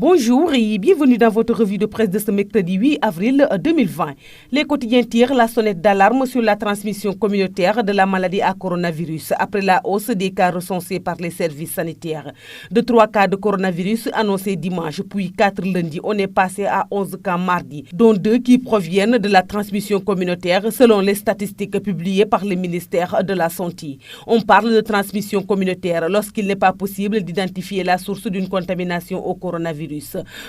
Bonjour et bienvenue dans votre revue de presse de ce mercredi 8 avril 2020. Les quotidiens tirent la sonnette d'alarme sur la transmission communautaire de la maladie à coronavirus après la hausse des cas recensés par les services sanitaires. De 3 cas de coronavirus annoncés dimanche, puis 4 lundi, on est passé à 11 cas mardi, dont 2 qui proviennent de la transmission communautaire selon les statistiques publiées par le ministère de la Santé. On parle de transmission communautaire lorsqu'il n'est pas possible d'identifier la source d'une contamination au coronavirus.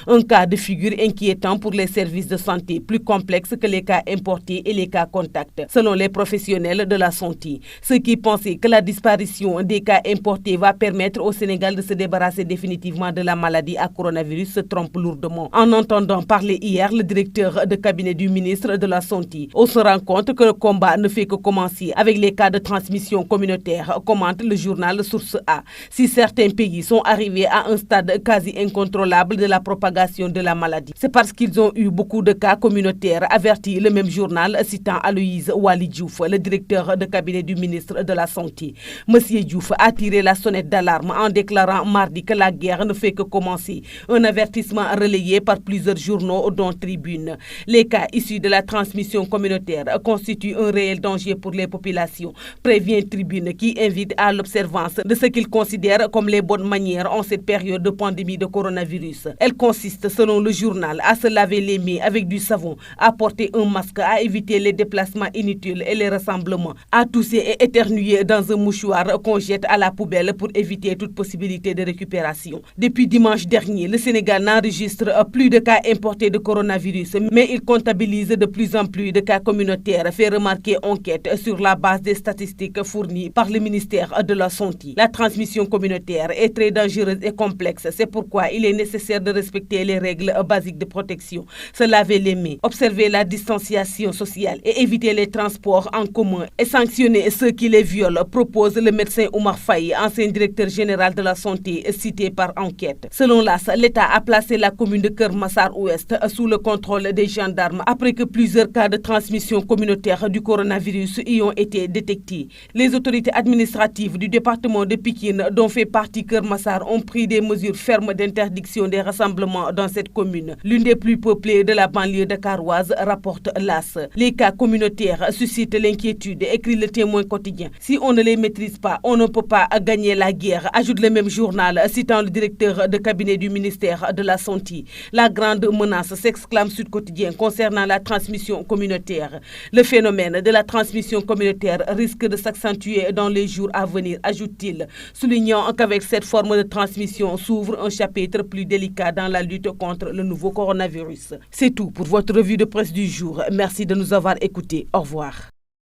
Un cas de figure inquiétant pour les services de santé, plus complexe que les cas importés et les cas contacts, selon les professionnels de la santé. Ceux qui pensaient que la disparition des cas importés va permettre au Sénégal de se débarrasser définitivement de la maladie à coronavirus se trompent lourdement. En entendant parler hier le directeur de cabinet du ministre de la Santé, on se rend compte que le combat ne fait que commencer avec les cas de transmission communautaire, commente le journal Source A. Si certains pays sont arrivés à un stade quasi incontrôlable de la propagation de la maladie, c'est parce qu'ils ont eu beaucoup de cas communautaires, avertit le même journal citant Aloïse Waly Diouf, le directeur de cabinet du ministre de la Santé. Monsieur Diouf a tiré la sonnette d'alarme en déclarant mardi que la guerre ne fait que commencer. Un avertissement relayé par plusieurs journaux dont Tribune. Les cas issus de la transmission communautaire constituent un réel danger pour les populations, prévient Tribune qui invite à l'observance de ce qu'il considère comme les bonnes manières en cette période de pandémie de coronavirus. Elle consiste, selon le journal, à se laver les mains avec du savon, à porter un masque, à éviter les déplacements inutiles et les rassemblements, à tousser et éternuer dans un mouchoir qu'on jette à la poubelle pour éviter toute possibilité de récupération. Depuis dimanche dernier, le Sénégal n'enregistre plus de cas importés de coronavirus, mais il comptabilise de plus en plus de cas communautaires, fait remarquer Enquête sur la base des statistiques fournies par le ministère de la Santé. La transmission communautaire est très dangereuse et complexe, c'est pourquoi il est nécessaire de respecter les règles basiques de protection, se laver les mains, observer la distanciation sociale et éviter les transports en commun et sanctionner ceux qui les violent, propose le médecin Oumar Faye, ancien directeur général de la santé cité par Enquête. Selon l'AS, l'État a placé la commune de Keur Massar Ouest sous le contrôle des gendarmes après que plusieurs cas de transmission communautaire du coronavirus y ont été détectés. Les autorités administratives du département de Pikine, dont fait partie Keur Massar, ont pris des mesures fermes d'interdiction des rassemblements dans cette commune, l'une des plus peuplées de la banlieue dakaroise, rapporte l'AS. Les cas communautaires suscitent l'inquiétude, écrit le Témoin quotidien. Si on ne les maîtrise pas, on ne peut pas gagner la guerre, ajoute le même journal, citant le directeur de cabinet du ministère de la Santé. La grande menace, s'exclame Sud Quotidien, concernant la transmission communautaire. Le phénomène de la transmission communautaire risque de s'accentuer dans les jours à venir, ajoute-t-il, soulignant qu'avec cette forme de transmission s'ouvre un chapitre plus délicat dans la lutte contre le nouveau coronavirus. C'est tout pour votre revue de presse du jour. Merci de nous avoir écoutés. Au revoir.